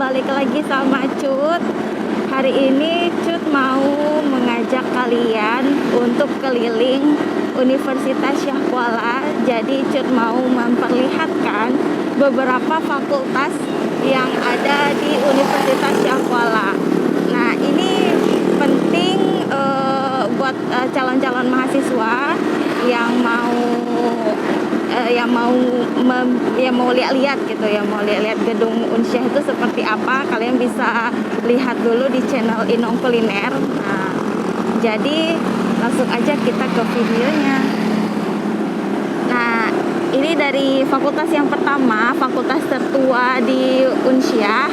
balik lagi sama Cut. Hari ini Cut mau mengajak kalian untuk keliling Universitas Syahkuala. Jadi Cut mau memperlihatkan beberapa fakultas yang ada di Universitas Syahkuala. Nah, ini penting buat calon-calon mahasiswa yang mau lihat-lihat gitu ya, mau lihat-lihat gedung Unsyah itu seperti apa. Kalian bisa lihat dulu di channel Inong Kuliner. Nah, jadi langsung aja kita ke videonya. Nah, ini dari fakultas yang pertama, fakultas tertua di Unsyah.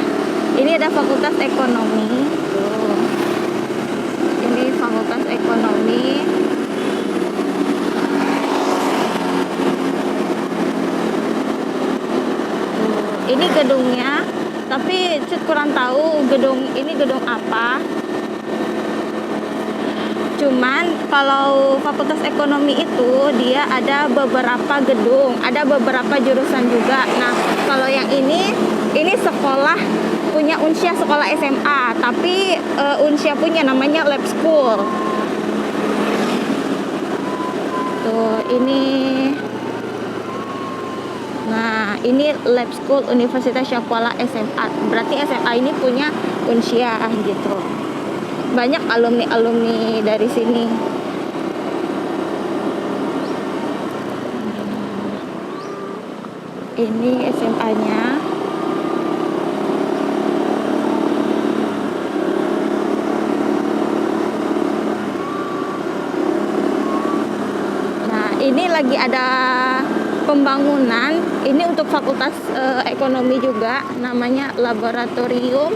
Ini ada fakultas ekonomi. Tuh. Ini fakultas ekonomi. Ini gedungnya, tapi Cut kurang tahu gedung ini gedung apa. Cuman kalau fakultas ekonomi itu dia ada beberapa gedung, ada beberapa jurusan juga. Nah, kalau yang ini sekolah punya Unsyah, sekolah SMA, tapi Unsyah punya namanya Lab School. Tuh, ini. Nah, ini Lab School Universitas Syahkuala SMA. Berarti SMA ini punya Unsyah gitu. Banyak alumni-alumni dari sini. Ini SMA-nya. Nah, ini lagi ada pembangunan. Ini untuk fakultas ekonomi juga, namanya Laboratorium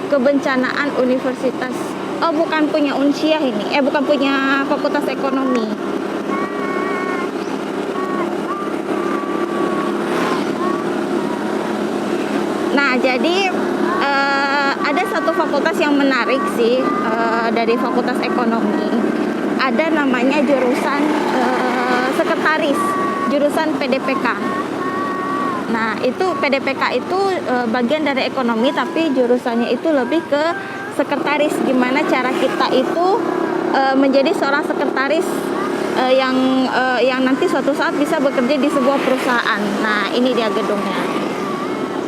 Kebencanaan Universitas. Oh, bukan punya Unsyah ini. Bukan punya fakultas ekonomi. Nah, jadi ada satu fakultas yang menarik sih dari fakultas ekonomi. Ada namanya jurusan sekretaris, jurusan PDPK. Nah, itu PDPK itu bagian dari ekonomi, tapi jurusannya itu lebih ke sekretaris. Gimana cara kita itu menjadi seorang sekretaris yang nanti suatu saat bisa bekerja di sebuah perusahaan. Nah, ini dia gedungnya.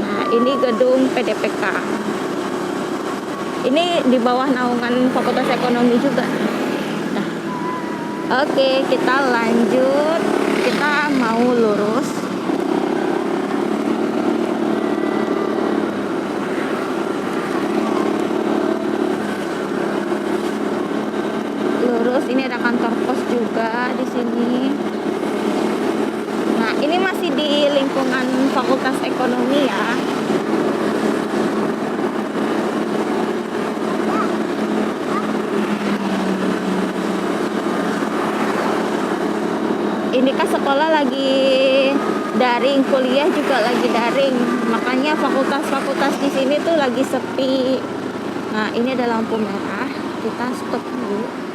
Nah, ini gedung PDPK. Ini di bawah naungan Fakultas Ekonomi juga. Nah, oke, kita lanjut. Kita mau lurus. Lurus, ini ada kantor pos juga di sini. Nah, ini masih di lingkungan Fakultas Ekonomi ya. Ini kan sekolah lagi daring, kuliah juga lagi daring, makanya fakultas-fakultas di sini tuh lagi sepi. Nah, ini ada lampu merah, kita stop dulu.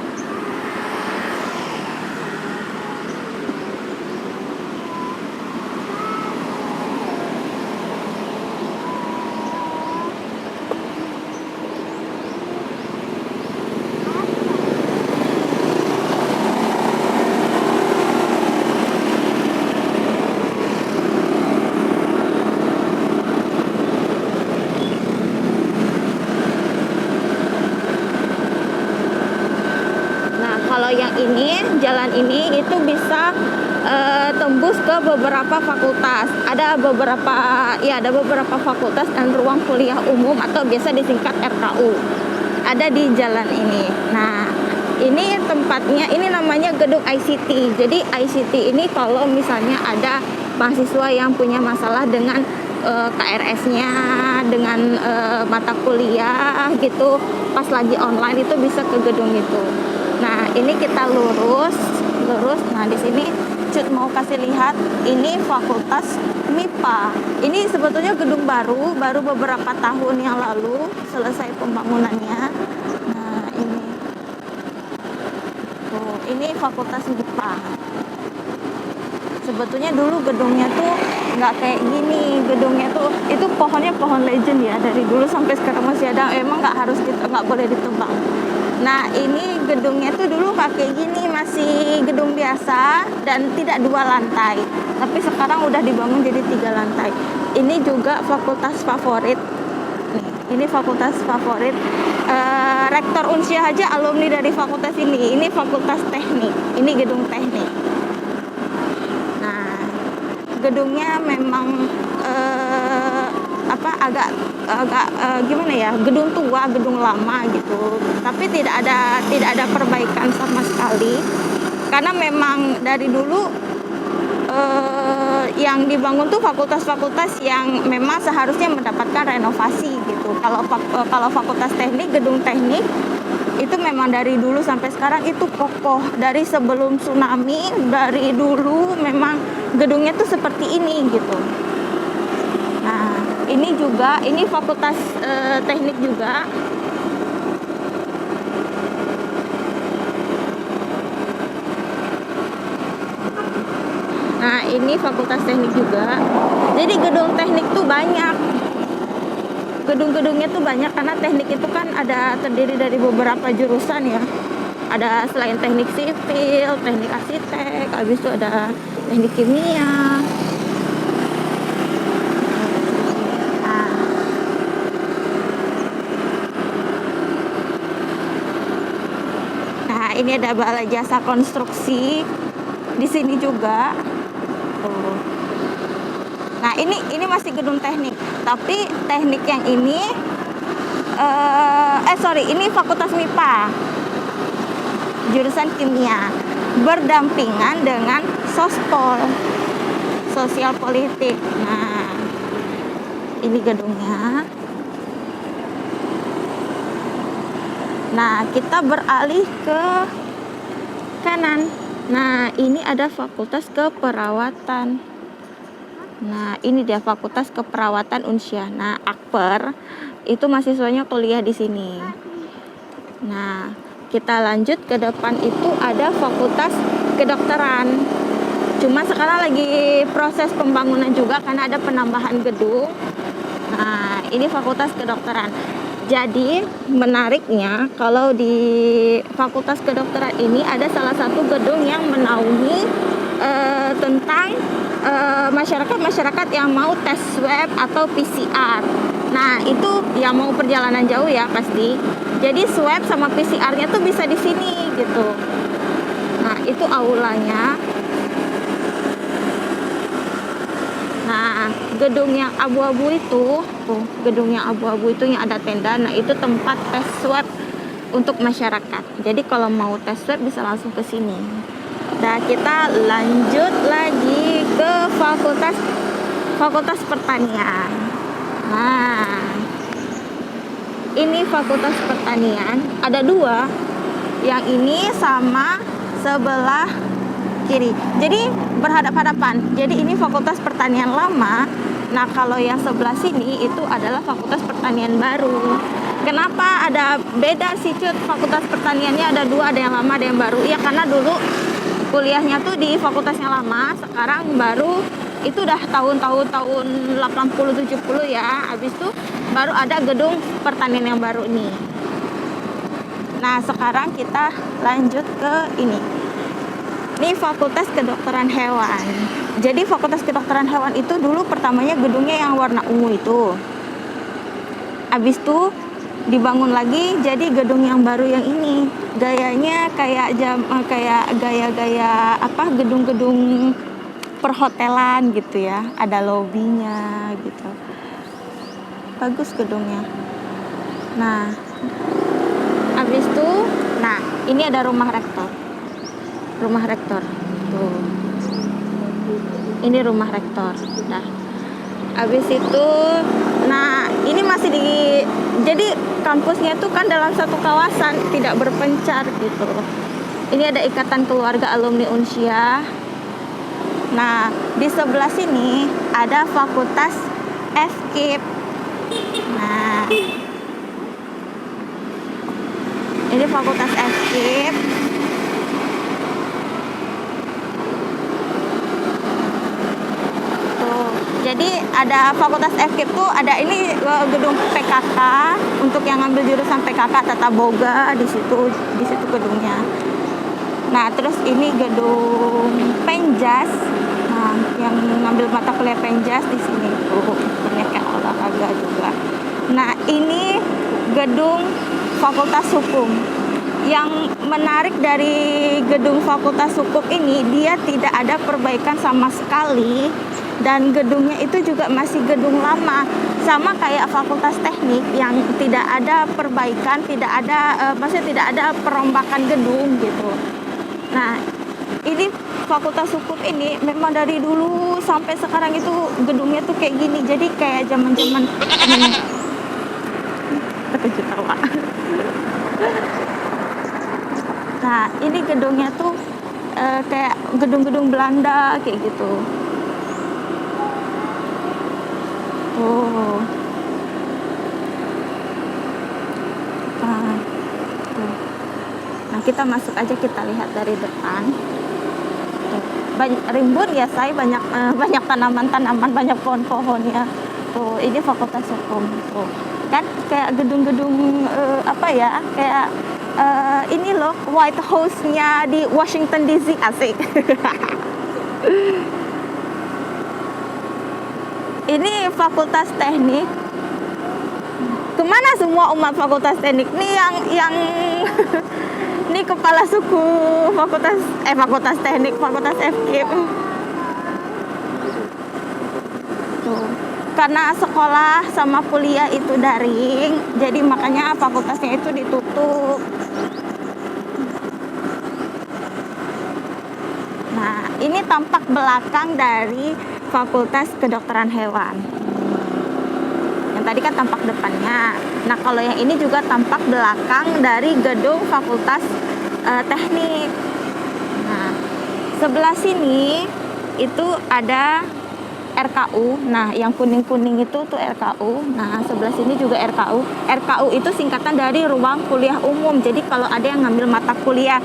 Kalau yang ini, jalan ini itu bisa tembus ke beberapa fakultas. Ada beberapa fakultas dan ruang kuliah umum atau biasa disingkat RKU. Ada di jalan ini. Nah, ini tempatnya, ini namanya gedung ICT. Jadi ICT ini kalau misalnya ada mahasiswa yang punya masalah dengan KRS-nya, dengan mata kuliah gitu, pas lagi online itu bisa ke gedung itu. Nah, ini kita lurus. Nah, di sini Cut mau kasih lihat, ini Fakultas MIPA. Ini sebetulnya gedung baru beberapa tahun yang lalu selesai pembangunannya. Nah, ini. Tuh, ini Fakultas MIPA. Sebetulnya dulu gedungnya tuh nggak kayak gini. Gedungnya tuh itu pohonnya pohon legend ya, dari dulu sampai sekarang masih ada. Emang nggak boleh ditebang. Nah, ini gedungnya tuh dulu nggak kayak gini, masih gedung biasa dan tidak 2 lantai. Tapi sekarang udah dibangun jadi 3 lantai. Ini juga fakultas favorit. Nih, ini fakultas favorit. Rektor Unsyah aja alumni dari fakultas ini. Ini fakultas teknik. Ini gedung teknik. Nah, gedungnya memang agak gimana ya, gedung tua, gedung lama gitu, tapi tidak ada perbaikan sama sekali karena memang dari dulu yang dibangun tuh fakultas-fakultas yang memang seharusnya mendapatkan renovasi gitu. Kalau fakultas teknik, gedung teknik itu memang dari dulu sampai sekarang itu kokoh. Dari sebelum tsunami, dari dulu memang gedungnya tuh seperti ini gitu. Nah, ini fakultas teknik juga. Nah, ini fakultas teknik juga. Jadi gedung teknik tuh banyak. Gedung-gedungnya tuh banyak karena teknik itu kan terdiri dari beberapa jurusan ya. Ada selain teknik sipil, teknik arsitek, habis itu ada teknik kimia. Nah, ini ada balai jasa konstruksi di sini juga. Tuh. Nah, ini masih gedung teknik, tapi teknik yang ini ini fakultas MIPA, jurusan kimia, berdampingan dengan sospol, sosial politik. Nah, ini gedungnya. Nah, kita beralih ke kanan. Nah, ini ada fakultas keperawatan. Nah, ini dia fakultas keperawatan Unsyah. Nah, Akper itu mahasiswanya kuliah di sini. Nah, kita lanjut ke depan itu ada fakultas kedokteran. Cuma sekarang lagi proses pembangunan juga karena ada penambahan gedung. Nah, ini fakultas kedokteran. Jadi menariknya kalau di fakultas kedokteran ini ada salah satu gedung yang menaungi tentang masyarakat yang mau tes swab atau PCR. Nah, itu yang mau perjalanan jauh ya pasti. Jadi swab sama PCR-nya tuh bisa di sini gitu. Nah, itu aulanya. Nah, gedung yang abu-abu itu, gedung yang abu-abu itu yang ada tenda. Nah, itu tempat tes swab untuk masyarakat. Jadi kalau mau tes swab bisa langsung ke sini. Nah, kita lanjut lagi ke fakultas pertanian. Nah, ini fakultas pertanian. Ada 2. Yang ini sama sebelah kiri. Jadi berhadap-hadapan. Jadi ini fakultas pertanian lama. Nah, kalau yang sebelah sini itu adalah fakultas pertanian baru. Kenapa ada beda sih Cut? Fakultas pertaniannya ada 2, ada yang lama, ada yang baru. Ya karena dulu kuliahnya tuh di fakultas yang lama, sekarang baru itu udah tahun 80 70 ya. Habis itu baru ada gedung pertanian yang baru nih. Nah, sekarang kita lanjut ke ini. Ini fakultas kedokteran hewan. Jadi fakultas kedokteran hewan itu dulu pertamanya gedungnya yang warna ungu itu. Habis itu dibangun lagi jadi gedung yang baru yang ini. Gayanya kayak gaya-gaya gedung-gedung perhotelan gitu ya. Ada lobinya gitu. Bagus gedungnya. Nah, habis itu ini ada rumah rektor. Rumah rektor. Tuh. Ini rumah rektor. Nah, habis itu ini masih jadi kampusnya tuh kan dalam satu kawasan, tidak berpencar gitu. Ini ada Ikatan Keluarga Alumni Unsyah. Nah, di sebelah sini ada fakultas FKIP. Nah, ini fakultas FKIP. Jadi ada Fakultas FKIP tuh ada ini gedung PKK untuk yang ngambil jurusan PKK Tata Boga di situ gedungnya. Nah, terus ini gedung Penjas. Nah, yang ngambil mata kuliah Penjas di sini tuh banyak yang olahraga juga. Nah, ini gedung Fakultas Hukum. Yang menarik dari gedung Fakultas Hukum ini, dia tidak ada perbaikan sama sekali. Dan gedungnya itu juga masih gedung lama, sama kayak Fakultas Teknik yang tidak ada perbaikan, maksudnya tidak ada perombakan gedung gitu. Nah, ini Fakultas Hukum ini memang dari dulu sampai sekarang itu gedungnya tuh kayak gini. Jadi kayak zaman-zaman terkejut tawa. Nah, ini gedungnya tuh kayak gedung-gedung Belanda kayak gitu. Oh. Nah, kita masuk aja, kita lihat dari depan. Rimbun ya, saya banyak tanaman-tanaman, banyak pohon-pohonnya. Tuh, ini Fakultas Hukum. Tuh. Kan kayak gedung-gedung kayak ini loh White House-nya di Washington DC, asik. Ini Fakultas Teknik. Kemana semua umat Fakultas Teknik? Nih yang ini kepala suku Fakultas Teknik, Fakultas FKIP. Tuh. Karena sekolah sama kuliah itu daring, jadi makanya fakultasnya itu ditutup. Nah, ini tampak belakang dari Fakultas Kedokteran Hewan. Yang tadi kan tampak depannya. Nah, kalau yang ini juga tampak belakang dari gedung Fakultas Teknik. Nah, sebelah sini itu ada RKU. Nah, yang kuning-kuning itu tuh RKU. Nah, sebelah sini juga RKU. RKU itu singkatan dari Ruang Kuliah Umum. Jadi kalau ada yang ngambil mata kuliah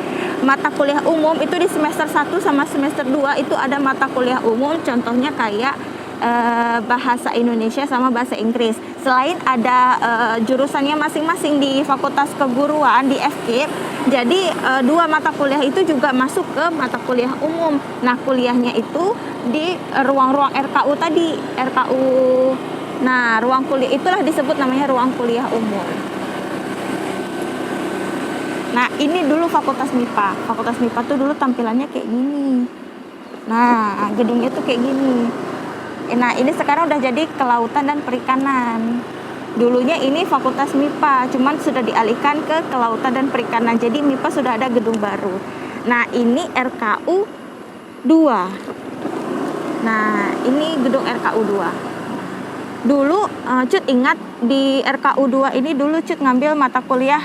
umum itu di semester 1 sama semester 2 itu ada mata kuliah umum, contohnya kayak bahasa Indonesia sama bahasa Inggris. Selain ada jurusannya masing-masing di Fakultas Keguruan di FKIP, jadi dua mata kuliah itu juga masuk ke mata kuliah umum. Nah, kuliahnya itu di ruang-ruang RKU tadi, RKU. Nah, ruang kuliah itulah disebut namanya ruang kuliah umum. Nah, ini dulu Fakultas MIPA. Fakultas MIPA tuh dulu tampilannya kayak gini. Nah, gedungnya tuh kayak gini. Nah, ini sekarang udah jadi Kelautan dan Perikanan. Dulunya ini Fakultas MIPA, cuman sudah dialihkan ke Kelautan dan Perikanan. Jadi MIPA sudah ada gedung baru. Nah, ini RKU 2. Nah, ini gedung RKU 2. Dulu Cut ingat di RKU 2 ini dulu Cut ngambil mata kuliah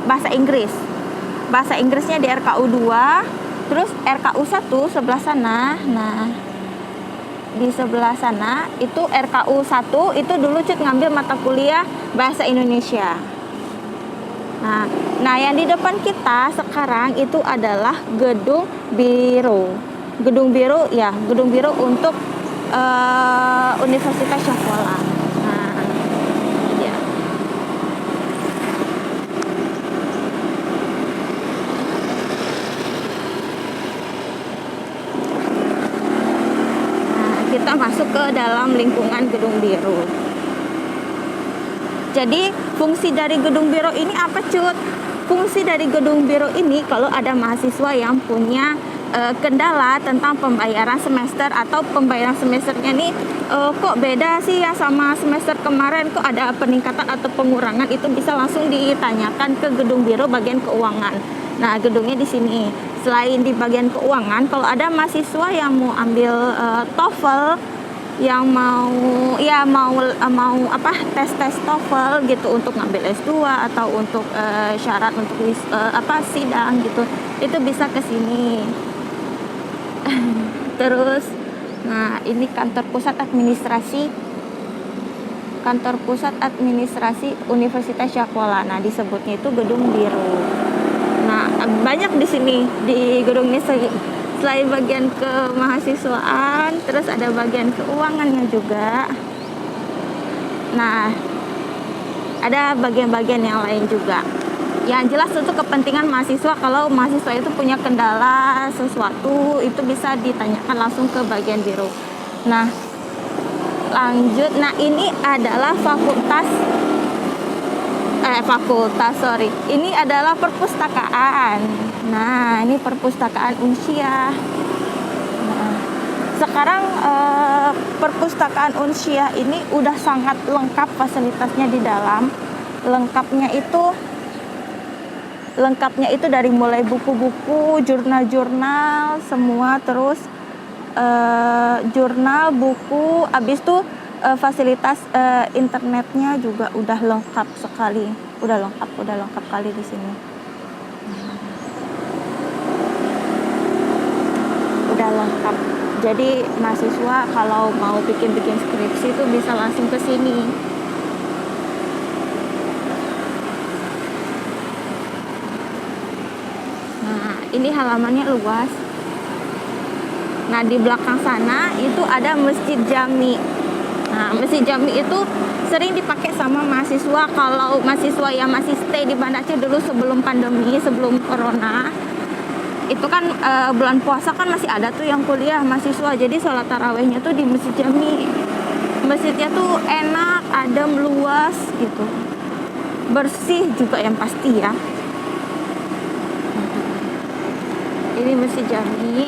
bahasa Inggris. Bahasa Inggrisnya di RKU 2, terus RKU 1 sebelah sana. Nah, di sebelah sana itu RKU 1 itu dulu Cut ngambil mata kuliah bahasa Indonesia. Nah, yang di depan kita sekarang itu adalah gedung biro. Gedung biro untuk Universitas Syahkuala. Nah, ya. Nah, kita masuk ke dalam lingkungan gedung biro. Jadi fungsi dari gedung biro ini apa, Cut? Fungsi dari gedung biro ini kalau ada mahasiswa yang punya kendala tentang pembayaran semester atau pembayaran semesternya nih kok beda sih ya sama semester kemarin, kok ada peningkatan atau pengurangan, itu bisa langsung ditanyakan ke gedung biro bagian keuangan. Nah, gedungnya di sini. Selain di bagian keuangan, kalau ada mahasiswa yang mau ambil TOEFL, yang mau tes TOEFL gitu untuk ngambil S2 atau untuk syarat untuk sidang gitu, itu bisa ke sini. Terus, nah ini kantor pusat administrasi Universitas Syahkuala. Nah, disebutnya itu gedung biro. Nah, banyak di sini di gedung ini selain bagian kemahasiswaan, terus ada bagian keuangannya juga. Nah, ada bagian-bagian yang lain juga. Yang jelas itu kepentingan mahasiswa, kalau mahasiswa itu punya kendala sesuatu itu bisa ditanyakan langsung ke bagian biru. Nah, lanjut. Nah, ini adalah ini adalah perpustakaan. Nah, ini perpustakaan Unsyah. Nah, sekarang perpustakaan Unsyah ini udah sangat lengkap fasilitasnya di dalam. Lengkapnya itu dari mulai buku-buku, jurnal-jurnal, semua, terus jurnal, buku, habis itu fasilitas internetnya juga udah lengkap sekali. Udah lengkap kali di sini. Udah lengkap. Jadi mahasiswa kalau mau bikin skripsi itu bisa langsung ke sini. Ini halamannya luas. Nah, di belakang sana itu ada Masjid Jami. Nah, Masjid Jami itu sering dipakai sama mahasiswa kalau mahasiswa yang masih stay di Banda Aceh dulu sebelum pandemi, sebelum corona. Itu kan bulan puasa kan masih ada tuh yang kuliah mahasiswa. Jadi sholat tarawihnya tuh di Masjid Jami. Masjidnya tuh enak, adem, luas gitu. Bersih juga yang pasti ya. Ini Masjid Jami.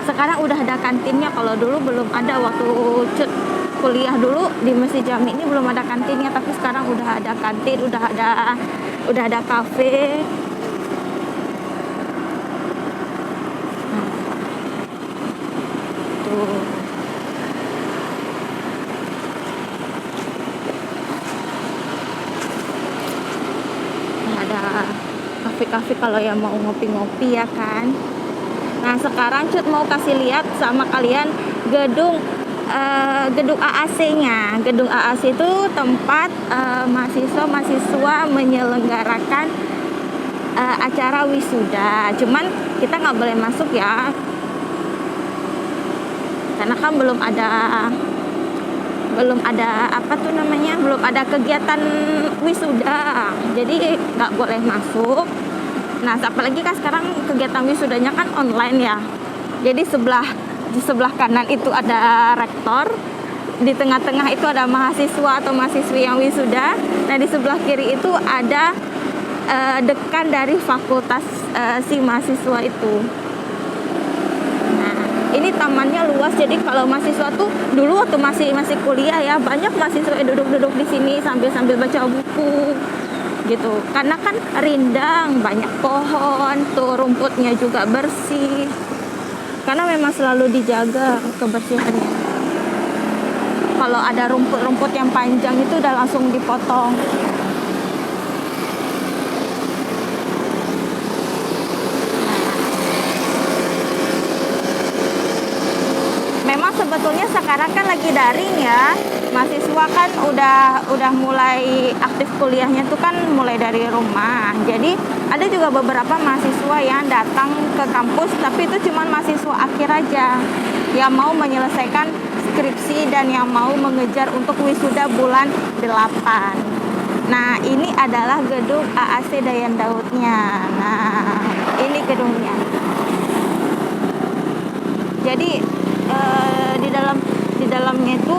Sekarang udah ada kantinnya, kalau dulu belum ada. Waktu kuliah dulu di Masjid Jami ini belum ada kantinnya, tapi sekarang udah ada kantin, udah ada kafe. Tuh. Ada kafe-kafe kalau yang mau ngopi-ngopi ya kan. Nah, sekarang Cut mau kasih lihat sama kalian gedung AAC-nya. Gedung AAC itu tempat mahasiswa menyelenggarakan acara wisuda. Cuman kita nggak boleh masuk ya, karena kan belum ada kegiatan wisuda, jadi nggak boleh masuk. Nah, apalagi kan sekarang kegiatan wisudanya kan online ya. Jadi di sebelah kanan itu ada rektor, di tengah-tengah itu ada mahasiswa atau mahasiswi yang wisuda. Nah, di sebelah kiri itu ada dekan dari fakultas si mahasiswa itu. Nah, ini tamannya luas, jadi kalau mahasiswa tuh dulu waktu masih kuliah ya, banyak mahasiswa yang duduk-duduk di sini sambil baca buku gitu. Karena kan rindang, banyak pohon, tuh rumputnya juga bersih. Karena memang selalu dijaga kebersihannya. Kalau ada rumput-rumput yang panjang itu udah langsung dipotong. Memang sebetulnya sekarang kan lagi daring ya, mahasiswa kan udah mulai aktif kuliahnya tuh kan mulai dari rumah. Jadi ada juga beberapa mahasiswa yang datang ke kampus, tapi itu cuma mahasiswa akhir aja yang mau menyelesaikan skripsi dan yang mau mengejar untuk wisuda bulan 8. Nah, ini adalah gedung AAC Dayan Daudnya. Nah, ini gedungnya. Jadi di dalamnya itu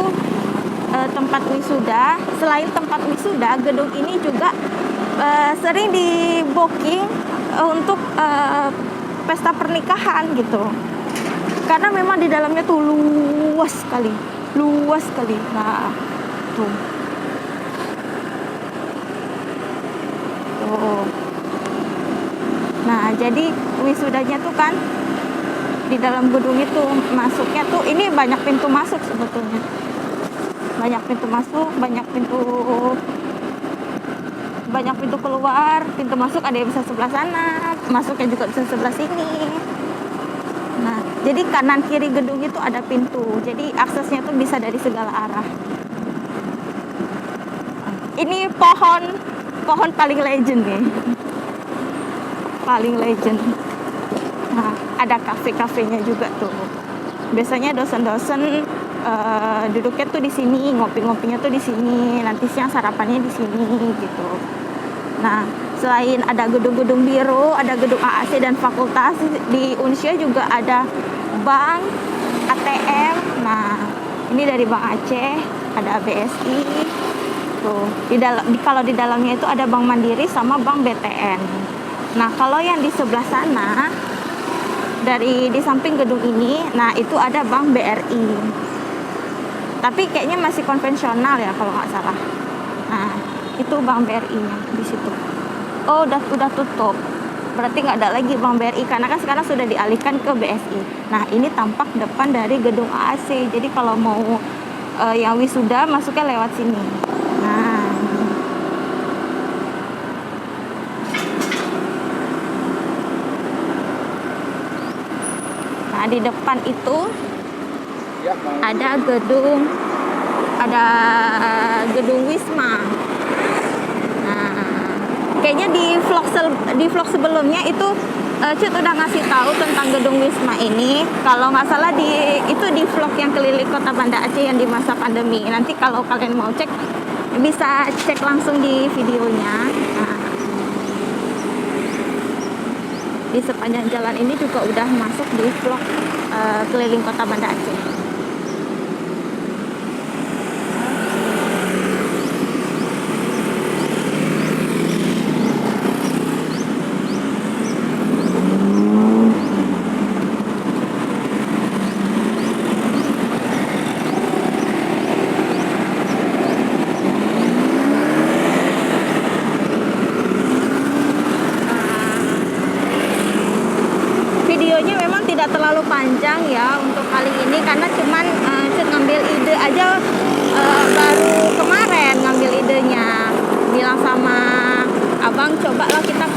tempat wisuda. Selain tempat wisuda, gedung ini juga sering di booking untuk pesta pernikahan gitu. Karena memang di dalamnya tuh luas sekali. Nah, tuh. Nah, jadi wisudanya tuh kan di dalam gedung itu, masuknya tuh ini banyak pintu masuk sebetulnya. Banyak pintu masuk, banyak pintu keluar. Pintu masuk ada yang bisa sebelah sana, masuknya juga bisa sebelah sini. Nah, jadi kanan kiri gedung itu ada pintu. Jadi aksesnya tuh bisa dari segala arah. Ini pohon paling legend nih. Paling legend. Nah, ada kafe-kafenya juga tuh. Biasanya dosen-dosen duduknya tuh di sini, ngopi-ngopinya tuh di sini, nanti siang sarapannya di sini gitu. Nah, selain ada gedung-gedung biru, ada gedung AAC dan fakultas, di Unsia juga ada bank, ATM. Nah, ini dari Bank Aceh, ada BSI. Tuh, kalau di dalamnya itu ada Bank Mandiri sama Bank BTN. Nah, kalau yang di sebelah sana di samping gedung ini, nah itu ada Bank BRI. Tapi kayaknya masih konvensional ya kalau nggak salah. Nah, itu Bank BRI-nya di situ. Oh, udah tutup. Berarti nggak ada lagi Bank BRI karena kan sekarang sudah dialihkan ke BSI. Nah, ini tampak depan dari gedung AAC. Jadi kalau mau yang wisuda masuknya lewat sini. Nah, di depan itu ada gedung Wisma. Nah, kayaknya di vlog sebelumnya itu Cut udah ngasih tahu tentang gedung Wisma ini. Kalau nggak salah itu di vlog yang keliling Kota Banda Aceh yang di masa pandemi. Nanti kalau kalian mau cek bisa cek langsung di videonya. Nah, di sepanjang jalan ini juga udah masuk di vlog keliling Kota Banda Aceh. Videonya memang tidak terlalu panjang ya untuk kali ini karena cuman Cut ngambil ide aja baru kemarin ngambil idenya, bilang sama abang cobalah kita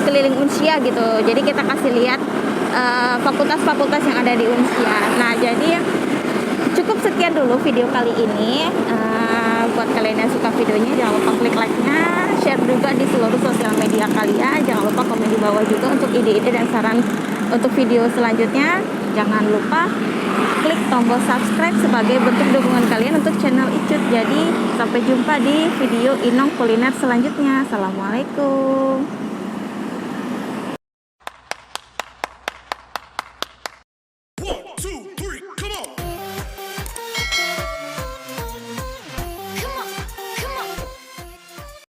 keliling Unsia gitu. Jadi kita kasih lihat fakultas-fakultas yang ada di Unsia. Nah, jadi cukup sekian dulu video kali ini. Buat kalian yang suka videonya jangan lupa klik like-nya, share juga di seluruh sosial media kalian. Jangan lupa komen di bawah juga untuk ide-ide dan saran untuk video selanjutnya. Jangan lupa klik tombol subscribe sebagai bentuk dukungan kalian untuk channel Icut. Jadi sampai jumpa di video Inong Kuliner selanjutnya. Assalamualaikum.